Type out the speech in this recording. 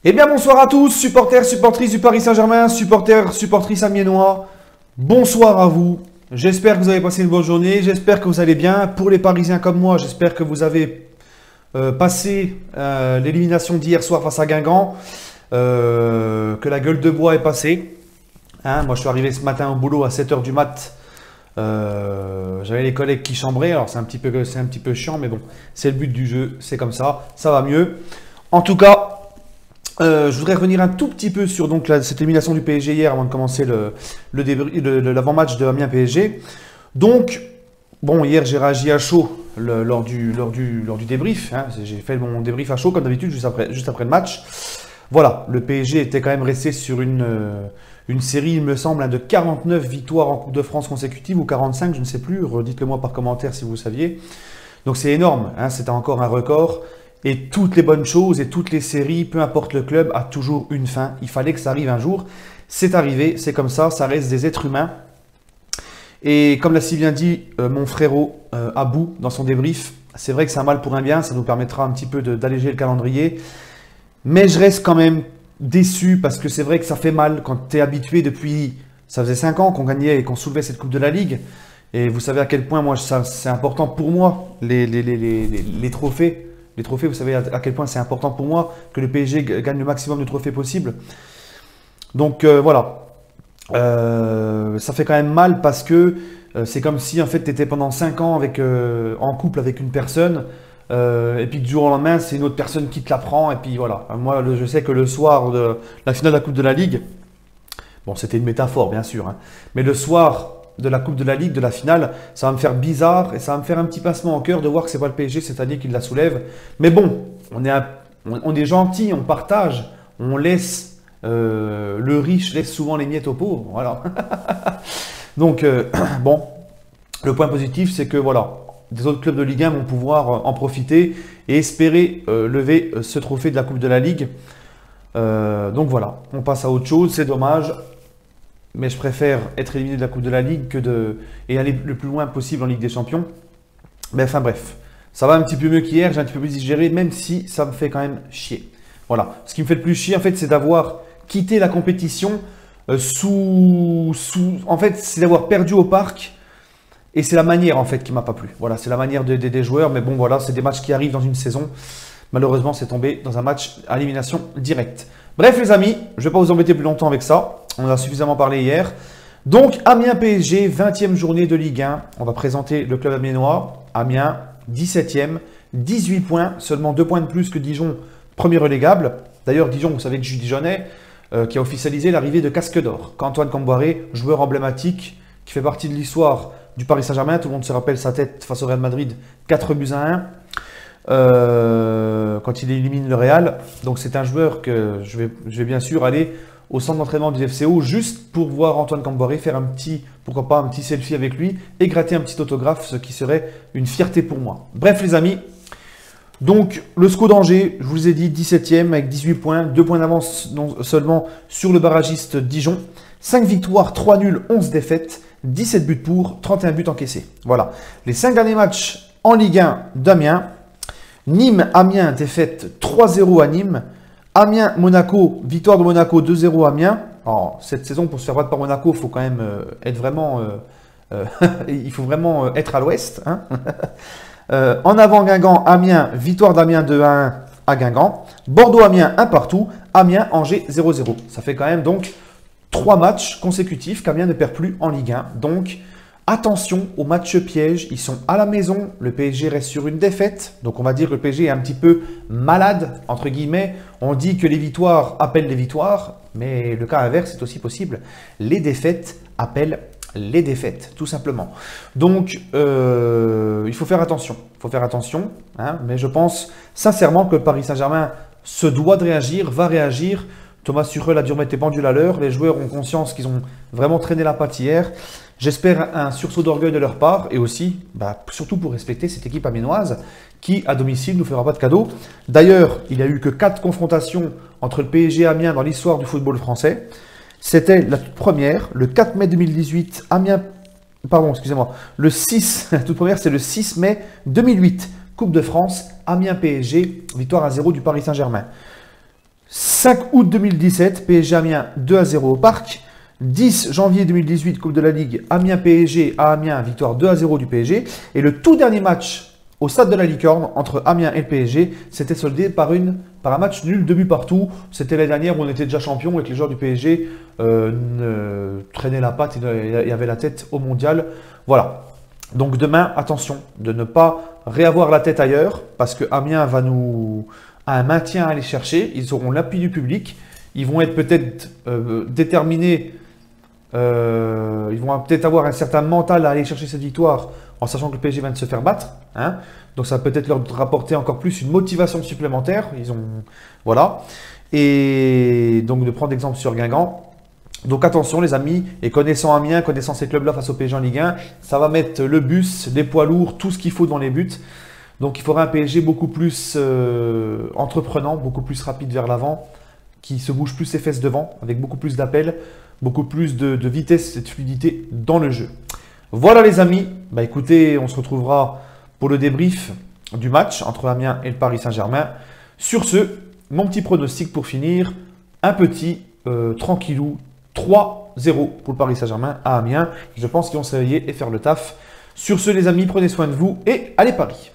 Eh bien bonsoir à tous, supporters, supportrices du Paris Saint-Germain, supporters, supportrices amiénois. Bonsoir à vous. J'espère que vous avez passé une bonne journée, j'espère que vous allez bien. Pour les Parisiens comme moi, j'espère que vous avez passé l'élimination d'hier soir face à Guingamp, que la gueule de bois est passée. Hein, moi je suis arrivé ce matin au boulot à 7 h du mat. J'avais les collègues qui chambraient, alors c'est un petit peu chiant, mais bon, c'est le but du jeu, c'est comme ça va mieux. En tout cas, je voudrais revenir un tout petit peu sur donc, cette élimination du PSG hier avant de commencer l'avant-match de Amiens PSG. Donc, bon, hier j'ai réagi à chaud lors du débrief. Hein, j'ai fait mon débrief à chaud comme d'habitude juste après le match. Voilà, le PSG était quand même resté sur une série, il me semble, de 49 victoires en Coupe de France consécutives ou 45, je ne sais plus. Redites-le moi par commentaire si vous saviez. Donc c'est énorme, hein, c'était encore un record. Et toutes les bonnes choses et toutes les séries, peu importe le club, a toujours une fin. Il fallait que ça arrive un jour. C'est arrivé, c'est comme ça reste des êtres humains. Et comme l'a si bien dit mon frérot Abou dans son débrief, c'est vrai que c'est un mal pour un bien, ça nous permettra un petit peu d'alléger le calendrier. Mais je reste quand même déçu parce que c'est vrai que ça fait mal quand tu es habitué depuis... Ça faisait 5 ans qu'on gagnait et qu'on soulevait cette Coupe de la Ligue. Et vous savez à quel point moi c'est important pour moi, les trophées. Les trophées, vous savez à quel point c'est important pour moi que le PSG gagne le maximum de trophées possible. Donc voilà, ça fait quand même mal parce que c'est comme si en fait tu étais pendant 5 ans en couple avec une personne et puis du jour au lendemain c'est une autre personne qui te la prend et puis voilà. Moi je sais que le soir de la finale de la Coupe de la Ligue, bon c'était une métaphore bien sûr, hein, mais le soir de la Coupe de la Ligue, de la finale, ça va me faire bizarre et ça va me faire un petit pincement au cœur de voir que c'est pas le PSG cette année qui la soulève. Mais bon, on est gentil, on partage, on laisse, le riche laisse souvent les miettes aux pauvres, voilà. Donc, bon, le point positif, c'est que voilà, des autres clubs de Ligue 1 vont pouvoir en profiter et espérer lever ce trophée de la Coupe de la Ligue. Donc voilà, on passe à autre chose, c'est dommage. Mais je préfère être éliminé de la Coupe de la Ligue et aller le plus loin possible en Ligue des Champions. Mais enfin bref, ça va un petit peu mieux qu'hier, j'ai un petit peu plus digéré, même si ça me fait quand même chier. Voilà, ce qui me fait le plus chier en fait, c'est d'avoir quitté la compétition en fait, c'est d'avoir perdu au parc. Et c'est la manière en fait qui m'a pas plu. Voilà, c'est la manière des joueurs, mais bon voilà, c'est des matchs qui arrivent dans une saison. Malheureusement, c'est tombé dans un match à élimination directe. Bref les amis, je ne vais pas vous embêter plus longtemps avec ça. On en a suffisamment parlé hier. Donc Amiens PSG, 20e journée de Ligue 1. On va présenter le club amiénois. Amiens, 17e, 18 points, seulement 2 points de plus que Dijon, premier relégable. D'ailleurs Dijon, vous savez que je suis Dijonnais, qui a officialisé l'arrivée de Casque d'Or. Antoine Camboiré, joueur emblématique, qui fait partie de l'histoire du Paris Saint-Germain. Tout le monde se rappelle sa tête face au Real Madrid, 4-1. Quand il élimine le Real. Donc c'est un joueur que je vais bien sûr aller au centre d'entraînement du FCO juste pour voir Antoine Camboiré faire pourquoi pas un petit selfie avec lui et gratter un petit autographe, ce qui serait une fierté pour moi. Bref les amis, donc le SCO d'Angers, je vous ai dit 17e avec 18 points, 2 points d'avance seulement sur le barragiste Dijon, 5 victoires, 3 nuls, 11 défaites, 17 buts pour, 31 buts encaissés. Voilà, les 5 derniers matchs en Ligue 1 d'Amiens. Nîmes-Amiens, défaite 3-0 à Nîmes. Amiens-Monaco, victoire de Monaco 2-0 à Amiens. Alors, cette saison, pour se faire battre par Monaco, il faut quand même être vraiment... il faut vraiment être à l'ouest. Hein. En avant Guingamp, Amiens, victoire d'Amiens 2-1 à Guingamp. Bordeaux-Amiens, 1 partout. Amiens-Angers 0-0. Ça fait quand même donc 3 matchs consécutifs qu'Amiens ne perd plus en Ligue 1. Donc... attention aux matchs pièges, ils sont à la maison, le PSG reste sur une défaite, donc on va dire que le PSG est un petit peu malade, entre guillemets. On dit que les victoires appellent les victoires, mais le cas inverse est aussi possible. Les défaites appellent les défaites, tout simplement. Donc, il faut faire attention, hein, mais je pense sincèrement que le Paris Saint-Germain se doit de réagir, va réagir. Thomas Tuchel a dû remettre les pendules à l'heure, les joueurs ont conscience qu'ils ont vraiment traîné la patte hier. J'espère un sursaut d'orgueil de leur part et aussi, surtout pour respecter cette équipe amiénoise qui, à domicile, ne nous fera pas de cadeau. D'ailleurs, il n'y a eu que 4 confrontations entre le PSG et Amiens dans l'histoire du football français. C'était la toute première, le 4 mai 2018, le 6, la toute première c'est le 6 mai 2008, Coupe de France, Amiens PSG, victoire à 0 du Paris Saint-Germain. 5 août 2017, PSG Amiens 2-0 au Parc. 10 janvier 2018, Coupe de la Ligue, Amiens PSG à Amiens, victoire 2-0 du PSG. Et le tout dernier match au stade de la Licorne entre Amiens et le PSG, c'était soldé par un match nul, 2 buts partout. C'était l'année dernière où on était déjà champion et que les joueurs du PSG traînaient la patte et avaient la tête au mondial. Voilà. Donc demain, attention de ne pas réavoir la tête ailleurs parce que Amiens va a un maintien à aller chercher. Ils auront l'appui du public. Ils vont être peut-être déterminés. Ils vont peut-être avoir un certain mental à aller chercher cette victoire en sachant que le PSG vient de se faire battre. Hein. Donc ça va peut-être leur rapporter encore plus une motivation supplémentaire. Voilà. Et donc de prendre exemple sur Guingamp. Donc attention les amis, et connaissant Amiens, connaissant ces clubs-là face au PSG en Ligue 1, ça va mettre le bus, les poids lourds, tout ce qu'il faut dans les buts. Donc il faudra un PSG beaucoup plus entreprenant, beaucoup plus rapide vers l'avant, qui se bouge plus ses fesses devant, avec beaucoup plus d'appels, beaucoup plus de vitesse et de fluidité dans le jeu. Voilà les amis, bah écoutez, on se retrouvera pour le débrief du match entre Amiens et le Paris Saint-Germain. Sur ce, mon petit pronostic pour finir, un petit tranquillou, 3-0 pour le Paris Saint-Germain à Amiens. Je pense qu'ils vont se réveiller et faire le taf. Sur ce les amis, prenez soin de vous et allez Paris!